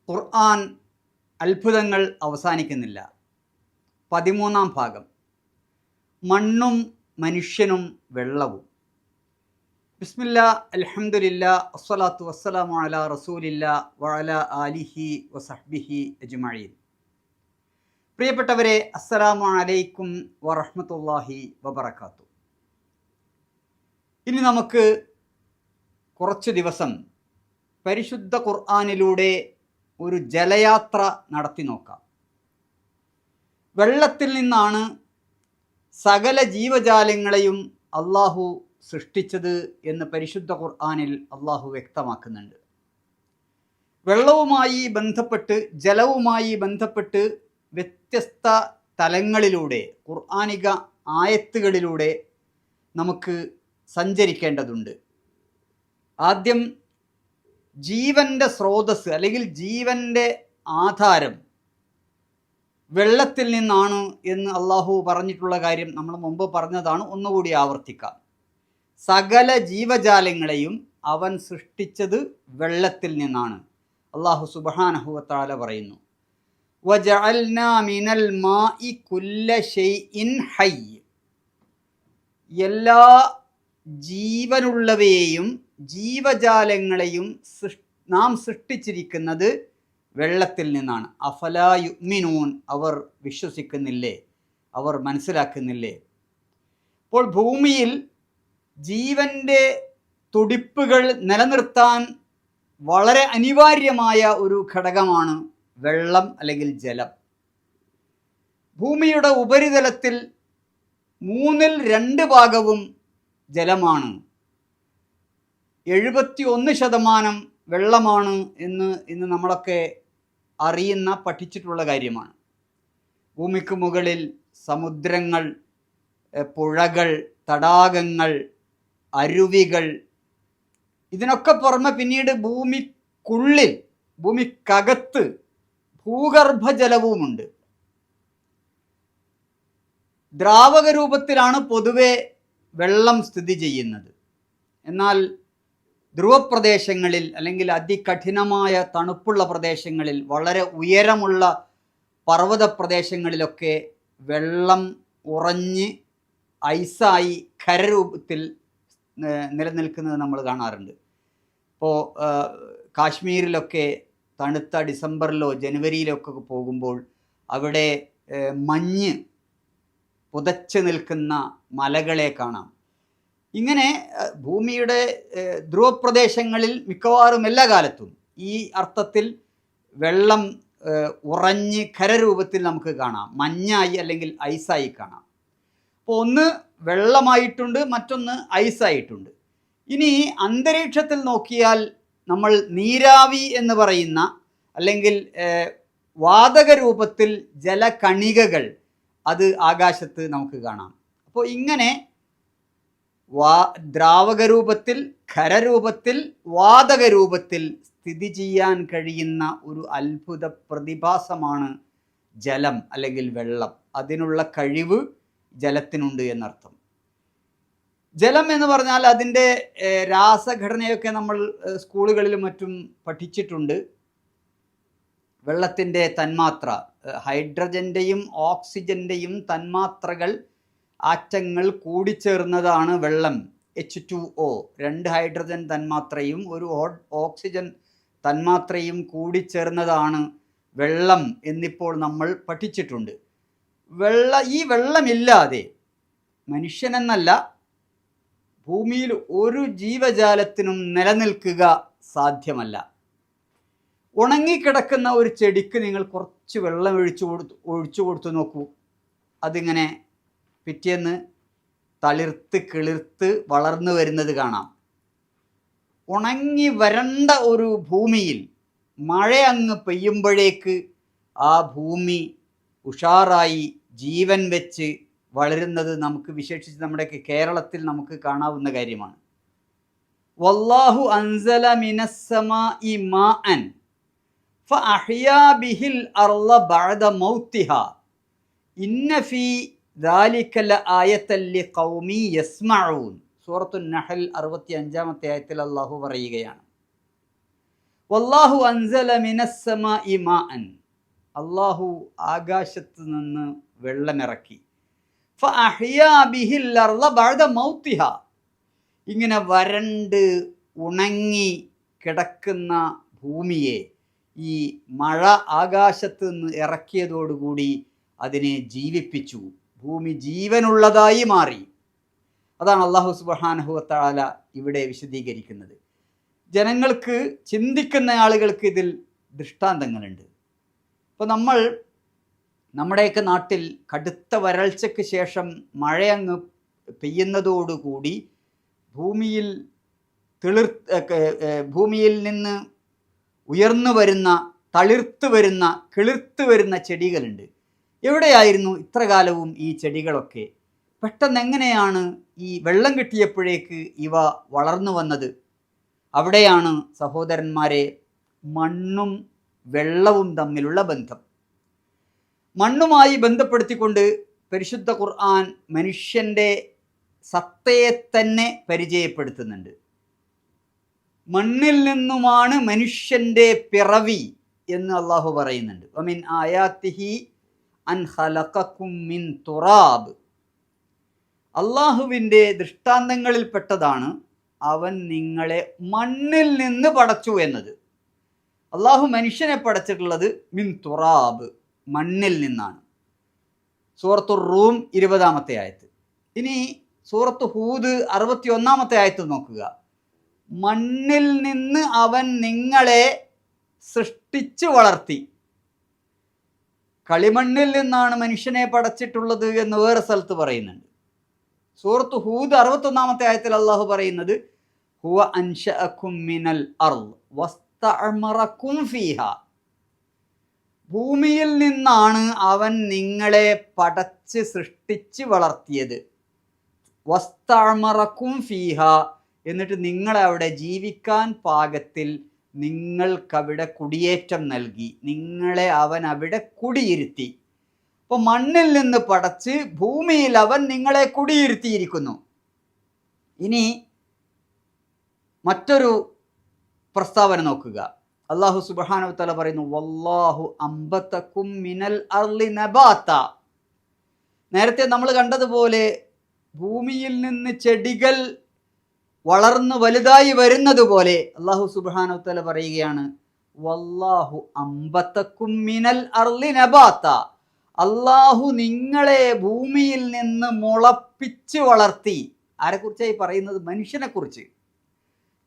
ഖുർആൻ അത്ഭുതങ്ങൾ അവസാനിക്കുന്നില്ല. 13-ാം ഭാഗം, മണ്ണും മനുഷ്യനും വെള്ളവും. ബിസ്മില്ലാ, അൽഹംദുലില്ലാ, അസ്സലാത്തു വസ്സലാമു അലാ റസൂലില്ലാ വഅലാ ആലിഹി വസഹ്ബിഹി അജ്മഈൻ. പ്രിയപ്പെട്ടവരെ, അസ്സലാമു അലൈക്കും വറഹ്മത്തുള്ളാഹി വബറകാതുഹു. ഇനി നമുക്ക് കുറച്ച് ദിവസം പരിശുദ്ധ ഖുർആനിലൂടെ ഒരു ജലയാത്ര നടത്തി നോക്കാം. വെള്ളത്തിൽ നിന്നാണ് സകല ജീവജാലങ്ങളെയും അള്ളാഹു സൃഷ്ടിച്ചത് എന്ന് പരിശുദ്ധ ഖുർആനിൽ അള്ളാഹു വ്യക്തമാക്കുന്നുണ്ട്. വെള്ളവുമായി ബന്ധപ്പെട്ട്, ജലവുമായി ബന്ധപ്പെട്ട് വ്യത്യസ്ത തലങ്ങളിലൂടെ, ഖുർആനിക ആയത്തുകളിലൂടെ നമുക്ക് സഞ്ചരിക്കേണ്ടതുണ്ട്. ആദ്യം ജീവൻ്റെ സ്രോതസ്സ് അല്ലെങ്കിൽ ജീവൻ്റെ ആധാരം വെള്ളത്തിൽ നിന്നാണ് എന്ന് അള്ളാഹു പറഞ്ഞിട്ടുള്ള കാര്യം നമ്മൾ മുമ്പ് പറഞ്ഞതാണ്, ഒന്നുകൂടി ആവർത്തിക്കാം. സകല ജീവജാലങ്ങളെയും അവൻ സൃഷ്ടിച്ചത് വെള്ളത്തിൽ നിന്നാണ്. അള്ളാഹു സുബ്ഹാനഹു വ തആല പറയുന്നു, വജഅൽനാ മിനൽ മാഇ കുല്ല ശൈഇൻ ഹയ്യ്. എല്ലാ ജീവനുള്ളവയെയും ജീവജാലങ്ങളെയും നാം സൃഷ്ടിച്ചിരിക്കുന്നത് വെള്ളത്തിൽ നിന്നാണ്. അഫലാ യുഅ്മിനൂൻ, അവർ വിശ്വസിക്കുന്നില്ലേ, അവർ മനസ്സിലാക്കുന്നില്ലേ? അപ്പോൾ ഭൂമിയിൽ ജീവൻ്റെ തുടിപ്പുകൾ നിലനിർത്താൻ വളരെ അനിവാര്യമായ ഒരു ഘടകമാണ് വെള്ളം അല്ലെങ്കിൽ ജലം. ഭൂമിയുടെ ഉപരിതലത്തിൽ 2/3 ഭാഗവും ജലമാണ്. 71% വെള്ളമാണ് എന്ന് ഇന്ന് നമ്മളൊക്കെ അറിയുന്ന, പഠിച്ചിട്ടുള്ള കാര്യമാണ്. ഭൂമിക്ക് മുകളിൽ സമുദ്രങ്ങൾ, പുഴകൾ, തടാകങ്ങൾ, അരുവികൾ, ഇതിനൊക്കെ പുറമെ പിന്നീട് ഭൂമിക്കുള്ളിൽ, ഭൂമിക്കകത്ത് ഭൂഗർഭജലവുമുണ്ട്. ദ്രാവക രൂപത്തിലാണ് പൊതുവെ വെള്ളം സ്ഥിതി ചെയ്യുന്നത്. എന്നാൽ ധ്രുവപ്രദേശങ്ങളിൽ അല്ലെങ്കിൽ അതികഠിനമായ തണുപ്പുള്ള പ്രദേശങ്ങളിൽ, വളരെ ഉയരമുള്ള പർവ്വത പ്രദേശങ്ങളിലൊക്കെ വെള്ളം ഉറഞ്ഞ് ഐസായി ഖരരൂപത്തിൽ നിലനിൽക്കുന്നത് നമ്മൾ കാണാറുണ്ട്. ഇപ്പോൾ കാശ്മീരിലൊക്കെ തണുത്ത ഡിസംബറിലോ ജനുവരിയിലൊക്കെ പോകുമ്പോൾ അവിടെ മഞ്ഞ് പുതച്ച് നിൽക്കുന്ന മലകളെ കാണാം. ഇങ്ങനെ ഭൂമിയുടെ ധ്രുവപ്രദേശങ്ങളിൽ മിക്കവാറും എല്ലാ കാലത്തും ഈ അർത്ഥത്തിൽ വെള്ളം ഉറഞ്ഞ് ഖരരൂപത്തിൽ നമുക്ക് കാണാം, മഞ്ഞായി അല്ലെങ്കിൽ ഐസായി കാണാം. അപ്പോൾ ഒന്ന് വെള്ളമായിട്ടുണ്ട്, മറ്റൊന്ന് ഐസായിട്ടുണ്ട്. ഇനി അന്തരീക്ഷത്തിൽ നോക്കിയാൽ നമ്മൾ നീരാവി എന്ന് പറയുന്ന അല്ലെങ്കിൽ വാതക രൂപത്തിൽ ജലകണികകൾ അത് ആകാശത്ത് നമുക്ക് കാണാം. അപ്പോൾ ഇങ്ങനെ ദ്രാവക രൂപത്തിൽ, ഖരരൂപത്തിൽ, വാതക രൂപത്തിൽ സ്ഥിതി ചെയ്യാൻ കഴിയുന്ന ഒരു അത്ഭുത പ്രതിഭാസമാണ് ജലം അല്ലെങ്കിൽ വെള്ളം. അതിനുള്ള കഴിവ് ജലത്തിനുണ്ട് എന്നർത്ഥം. ജലം എന്ന് പറഞ്ഞാൽ അതിൻ്റെ രാസഘടനയൊക്കെ നമ്മൾ സ്കൂളുകളിലും മറ്റും പഠിച്ചിട്ടുണ്ട്. വെള്ളത്തിൻ്റെ തന്മാത്ര, ഹൈഡ്രജൻ്റെയും ഓക്സിജൻ്റെയും തന്മാത്രകൾ, ആറ്റങ്ങൾ കൂടിച്ചേർന്നതാണ് വെള്ളം. H2O, 2 ഹൈഡ്രജൻ തന്മാത്രയും 1 ഓക്സിജൻ തന്മാത്രയും കൂടിച്ചേർന്നതാണ് വെള്ളം എന്നിപ്പോൾ നമ്മൾ പഠിച്ചിട്ടുണ്ട്. ഈ വെള്ളമില്ലാതെ മനുഷ്യനെന്നല്ല, ഭൂമിയിൽ ഒരു ജീവജാലത്തിനും നിലനിൽക്കുക സാധ്യമല്ല. ഉണങ്ങിക്കിടക്കുന്ന ഒരു ചെടിക്ക് നിങ്ങൾ കുറച്ച് വെള്ളം ഒഴിച്ചു കൊടുത്തു നോക്കൂ, അതിങ്ങനെ പിറ്റേന്ന് തളിർത്ത് കിളിർത്ത് വളർന്നു വരുന്നത് കാണാം. ഉണങ്ങി വരണ്ട ഒരു ഭൂമിയിൽ മഴ അങ്ങ് പെയ്യുമ്പോഴേക്ക് ആ ഭൂമി ഉഷാറായി ജീവൻ വെച്ച് വളരുന്നത് നമുക്ക് വിശേഷിച്ച് നമ്മുടെയൊക്കെ കേരളത്തിൽ നമുക്ക് കാണാവുന്ന കാര്യമാണ്. വല്ലാഹു അൻസല മിനസ്സമാഇ മാഅൻ ഫഅഹ്യാ ബിഹിൽ അർള ബഅദ മൗതിഹാ ഇന്ന ഫീ ദാലിക ലആയതൻ ലിഖൗമി യസ്മഊൻ. സൂറത്തുൻ നഹൽ 65-ാമത്തെ ആയത്തിൽ അല്ലാഹു പറയുകയാണ്, വല്ലാഹു അൻസല മിനസ്സമാഇ മാഅൻ, അല്ലാഹു ആകാശത്ത് നിന്ന് വെള്ളമിറക്കി. ഫഅഹ്യാ ബിഹിൽ അർള ബഅദ മൗതിഹാ, ഇങ്ങനെ വരണ്ട് ഉണങ്ങി കിടക്കുന്ന ഭൂമിയെ ഈ മഴ ആകാശത്ത് നിന്ന് ഇറക്കിയതോടുകൂടി അതിനെ ജീവിപ്പിച്ചു. ഭൂമി ജീവനുള്ളതായി മാറി. അതാണ് അല്ലാഹു സുബ്ഹാനഹു വ തആല ഇവിടെ വിശദീകരിക്കുന്നത്. ജനങ്ങൾക്ക്, ചിന്തിക്കുന്ന ആളുകൾക്ക് ഇതിൽ ദൃഷ്ടാന്തങ്ങളുണ്ട്. ഇപ്പോൾ നമ്മുടെയൊക്കെ നാട്ടിൽ കടുത്ത വരൾച്ചയ്ക്ക് ശേഷം മഴയങ്ങ് പെയ്യുന്നതോടുകൂടി ഭൂമിയിൽ നിന്ന് ഉയർന്നു വരുന്ന, തളിർത്ത് വരുന്ന, കിളിർത്ത് വരുന്ന ചെടികളുണ്ട്. എവിടെയായിരുന്നു ഇത്ര കാലവും ഈ ചെടികളൊക്കെ? പെട്ടെന്ന് എങ്ങനെയാണ് ഈ വെള്ളം കിട്ടിയപ്പോഴേക്ക് ഇവ വളർന്നു വന്നത്? അവിടെയാണ് സഹോദരന്മാരെ മണ്ണും വെള്ളവും തമ്മിലുള്ള ബന്ധം. മണ്ണുമായി ബന്ധപ്പെടുത്തിക്കൊണ്ട് പരിശുദ്ധ ഖുർആൻ മനുഷ്യൻ്റെ സത്തയെ തന്നെ പരിചയപ്പെടുത്തുന്നുണ്ട്. മണ്ണിൽ നിന്നുമാണ് മനുഷ്യൻ്റെ പിറവി എന്ന് അള്ളാഹു പറയുന്നുണ്ട്. വമിൻ ആയാത്തിഹി അൻ ഖലഖകും മിൻ തുറാബ്, അള്ളാഹുവിൻ്റെ ദൃഷ്ടാന്തങ്ങളിൽപ്പെട്ടതാണ് അവൻ നിങ്ങളെ മണ്ണിൽ നിന്ന് പടച്ചു എന്നത്. അള്ളാഹു മനുഷ്യനെ പടച്ചിട്ടുള്ളത് മിൻ തുറാബ്, മണ്ണിൽ നിന്നാണ്. സൂറത്തു റൂം 20-ാമത്തെ ആയത്ത്. ഇനി സൂറത്ത് ഹൂദ് 61-ാമത്തെ ആയത്ത് നോക്കുക. മണ്ണിൽ നിന്ന് അവൻ നിങ്ങളെ സൃഷ്ടിച്ചു വളർത്തി. കളിമണ്ണിൽ നിന്നാണ് മനുഷ്യനെ പടച്ചിട്ടുള്ളത് എന്ന് വേറെ സ്ഥലത്ത് പറയുന്നുണ്ട്. സൂറത്ത് ഹൂദ് 61-ാമത്തെ ആയത്തിൽ അള്ളാഹു പറയുന്നത് ഹുവ അൻശഅകും മിനൽ അർള് വസ്തഅമറകും ഫീഹാ, ഭൂമിയിൽ നിന്നാണ് അവൻ നിങ്ങളെ പടച്ച് സൃഷ്ടിച്ച് വളർത്തിയത്. വസ്തഅമറകും ഫീഹാ, എന്നിട്ട് നിങ്ങളെ അവിടെ ജീവിക്കാൻ പാകത്തിൽ നിങ്ങൾക്കവിടെ കുടിയേറ്റം നൽകി, നിങ്ങളെ അവൻ അവിടെ കുടിയിരുത്തി. അപ്പോൾ മണ്ണിൽ നിന്ന് പടച്ച് ഭൂമിയിൽ അവൻ നിങ്ങളെ കുടിയിരുത്തിയിരിക്കുന്നു. ഇനി മറ്റൊരു പ്രസ്താവന നോക്കുക. അല്ലാഹു സുബ്ഹാനഹു വ തആല പറയുന്നു വല്ലാഹു അംബതകും മിനൽ അർളി നബാത. നേരത്തെ നമ്മൾ കണ്ടതുപോലെ ഭൂമിയിൽ നിന്ന് ചെടികൾ വളർന്നു വലുതായി വരുന്നത് പോലെ അല്ലാഹു സുബ്ഹാനഹു വ തആല പറയുകയാണ് വല്ലാഹു അംബതകും മിനൽ അർളി നബാത, അല്ലാഹു നിങ്ങളെ ഭൂമിയിൽ നിന്ന് മുളപ്പിച്ച് വളർത്തി. ആരെക്കുറിച്ചായി പറയുന്നത്? മനുഷ്യനെ കുറിച്ച്.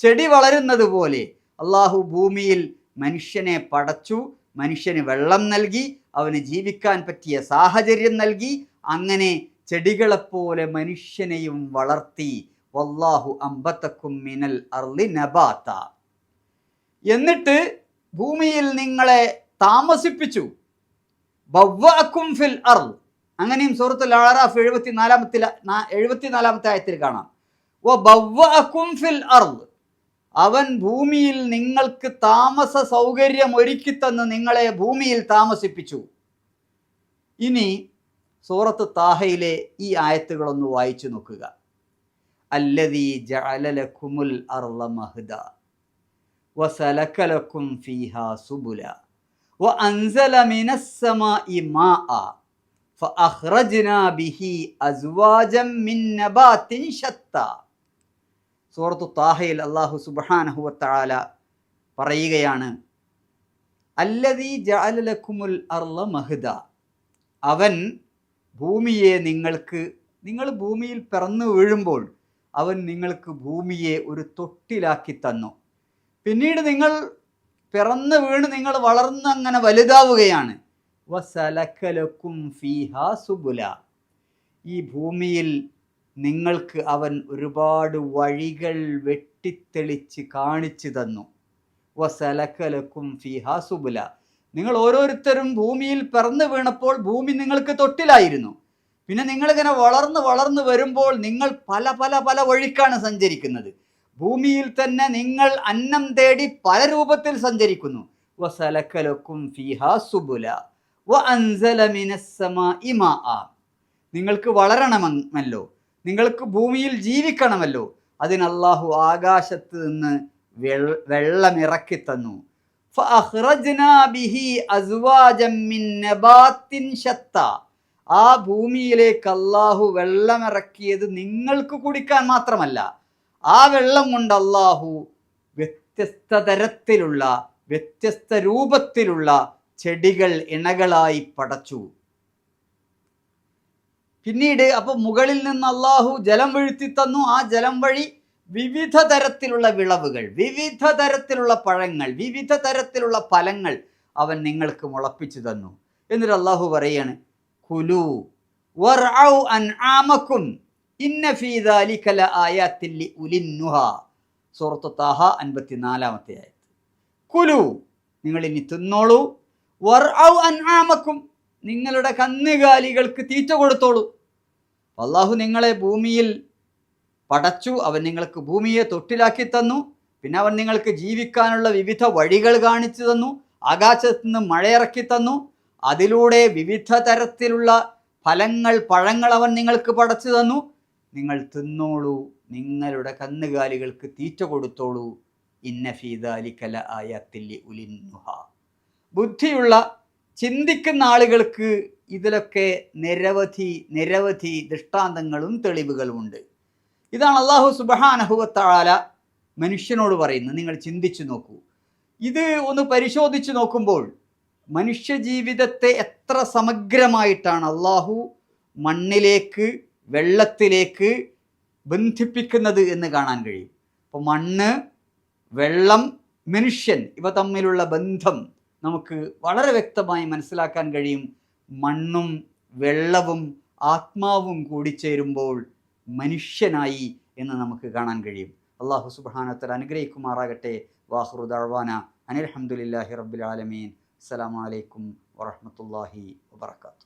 ചെടി വളരുന്നത് പോലെ അല്ലാഹു ഭൂമിയിൽ മനുഷ്യനെ പടച്ചു, മനുഷ്യന് വെള്ളം നൽകി, അവന് ജീവിക്കാൻ പറ്റിയ സാഹചര്യം നൽകി. അങ്ങനെ ചെടികളെപ്പോലെ മനുഷ്യനെയും വളർത്തി. വല്ലാഹു അംബതകും മിനൽ അർളി നബാത. എന്നിട്ട് ഭൂമിയിൽ നിങ്ങളെ താമസിപ്പിച്ചു. ബവ്വഅകും ഫിൽ അർള്, അങ്ങനെയും സൂറത്തുൽ അഅറാഫ് 74-ാമത്തെ ആയത്തിൽ കാണാം. വബവ്വഅകും ഫിൽ അർള്, അവൻ ഭൂമിയിൽ നിങ്ങൾക്ക് താമസ സൗകര്യം ഒരുക്കി തന്ന് നിങ്ങളെ ഭൂമിയിൽ താമസിപ്പിച്ചു. ഇനി സൂറത്ത് താഹയിലെ ഈ ആയത്തുകളൊന്ന് വായിച്ചു നോക്കുക. അല്ലദീ ജഅല ലക്കുമുൽ അർള മഹ്ദ വസലക ലക്കും ഫീഹാ സുബുല വഅൻസല മിനസ്സമാഇ മാഅ ഫഅഖ്റജ്നാ ബിഹി അസ്വാജൻ മിൻ നബാത്തിൻ ശത്താ. സൂറത്തു താഹയിൽ അല്ലാഹു സുബ്ഹാനഹു വ തആല പറയുകയാണ് അല്ലദീ ജഅല ലക്കുമുൽ അർള മഹ്ദ, അവൻ ഭൂമിയെ നിങ്ങൾ ഭൂമിയിൽ പിറന്നു വീഴുമ്പോൾ അവൻ നിങ്ങൾക്ക് ഭൂമിയെ ഒരു തൊട്ടിലാക്കി തന്നു. പിന്നീട് നിങ്ങൾ പിറന്നു വീണ് നിങ്ങൾ വളർന്ന് അങ്ങനെ വലുതാവുകയാണ്. വസലക ലക്കും ഫീഹാ സുബുല, ഈ ഭൂമിയിൽ നിങ്ങൾക്ക് അവൻ ഒരുപാട് വഴികൾ വെട്ടിത്തെളിച്ച് കാണിച്ചു തന്നു. വസലക ലക്കും ഫീഹാ സുബുല, നിങ്ങൾ ഓരോരുത്തരും ഭൂമിയിൽ പിറന്നു വീണപ്പോൾ ഭൂമി നിങ്ങൾക്ക് തൊട്ടിലായിരുന്നു. പിന്നെ നിങ്ങളിങ്ങനെ വളർന്ന് വരുമ്പോൾ നിങ്ങൾ പല പല പല വഴിക്കാണ് സഞ്ചരിക്കുന്നത്. ഭൂമിയിൽ തന്നെ നിങ്ങൾ അന്നം തേടി പല രൂപത്തിൽ സഞ്ചരിക്കുന്നു. വസലക ലക്കും ഫീഹാ സുബുല വഅൻസല മിനസ്സമാഇ മാഅ, നിങ്ങൾക്ക് വളരണമെന്നല്ലോ, നിങ്ങൾക്ക് ഭൂമിയിൽ ജീവിക്കണമല്ലോ, അതിന് അല്ലാഹു ആകാശത്ത് നിന്ന് വെള്ളമിറക്കി തന്നു. ഫഅഖ്റജ്നാ ബിഹി അസ്വാജൻ മിൻ നബാത്തിൻ ശത്താ. ആ ഭൂമിയിലേക്ക് അള്ളാഹു വെള്ളമിറക്കിയത് നിങ്ങൾക്ക് കുടിക്കാൻ മാത്രമല്ല, ആ വെള്ളം കൊണ്ട് അള്ളാഹു വ്യത്യസ്ത തരത്തിലുള്ള വ്യത്യസ്ത രൂപത്തിലുള്ള ചെടികൾ ഇണകളായി പടച്ചു. പിന്നീട് അപ്പൊ മുകളിൽ നിന്ന് അള്ളാഹു ജലം വീഴ്ത്തി തന്നു. ആ ജലം വഴി വിവിധ തരത്തിലുള്ള വിളവുകൾ, വിവിധ തരത്തിലുള്ള പഴങ്ങൾ, വിവിധ തരത്തിലുള്ള ഫലങ്ങൾ അവൻ നിങ്ങൾക്ക് മുളപ്പിച്ചു തന്നു. എന്നിട്ട് അള്ളാഹു പറയാണ്, കുലു വർഔ അൻആമകും ഇന്ന ഫീ ദാലിക ലആയാത്തിൻ ലിഉലിന്നുഹാ. സൂറത്ത് താഹ 54-ാമത്തെ ആയത്ത്. കുലു, നിങ്ങൾ ഇനി തിന്നോളൂ. വർഔ അൻആമകും, നിങ്ങളുടെ കന്നുകാലികൾക്ക് തീറ്റ കൊടുത്തോളൂ. അള്ളാഹു നിങ്ങളെ ഭൂമിയിൽ പടച്ചു, അവൻ നിങ്ങൾക്ക് ഭൂമിയെ തൊട്ടിലാക്കി തന്നു. പിന്നെ അവൻ നിങ്ങൾക്ക് ജീവിക്കാനുള്ള വിവിധ വഴികൾ കാണിച്ചു തന്നു. ആകാശത്ത് നിന്ന് മഴയിറക്കി തന്നു. അതിലൂടെ വിവിധ തരത്തിലുള്ള ഫലങ്ങൾ, പഴങ്ങൾ അവൻ നിങ്ങൾക്ക് പടച്ചു തന്നു. നിങ്ങൾ തിന്നോളൂ, നിങ്ങളുടെ കന്നുകാലികൾക്ക് തീറ്റ കൊടുത്തോളൂ. ഇന്ന ഫീ ദാലിക ലആയാത്തിൻ ലിഉലിന്നുഹാ. ബുദ്ധിയുള്ള ചിന്തിക്കുന്ന ആളുകൾക്ക് ഇതിലൊക്കെ നിരവധി ദൃഷ്ടാന്തങ്ങളും തെളിവുകളും ഉണ്ട്. ഇതാണ് അല്ലാഹു സുബ്ഹാനഹു വ തആല മനുഷ്യനോട് പറയുന്നത്. നിങ്ങൾ ചിന്തിച്ചു നോക്കൂ. ഇത് ഒന്ന് പരിശോധിച്ചു നോക്കുമ്പോൾ മനുഷ്യ ജീവിതത്തെ എത്ര സമഗ്രമായിട്ടാണ് അല്ലാഹു മണ്ണിലേക്ക്, വെള്ളത്തിലേക്ക് ബന്ധിപ്പിക്കുന്നത് എന്ന് കാണാൻ കഴിയും. അപ്പോൾ മണ്ണ്, വെള്ളം, മനുഷ്യൻ, ഇവ തമ്മിലുള്ള ബന്ധം നമുക്ക് വളരെ വ്യക്തമായി മനസ്സിലാക്കാൻ കഴിയും. മണ്ണും വെള്ളവും ആത്മാവും കൂടിച്ചേരുമ്പോൾ മനുഷ്യനായി എന്ന് നമുക്ക് കാണാൻ കഴിയും. അല്ലാഹു സുബ്ഹാനഹു വ തആല അനുഗ്രഹിക്കുമാറാകട്ടെ. വാഖിറു ദഅ്വാന അനിൽ ഹംദുലില്ലാഹി റബ്ബിൽ ആലമീൻ. അസ്സലാമു അലൈക്കും വറഹ്മത്തുള്ളാഹി വബറകാതുഹു.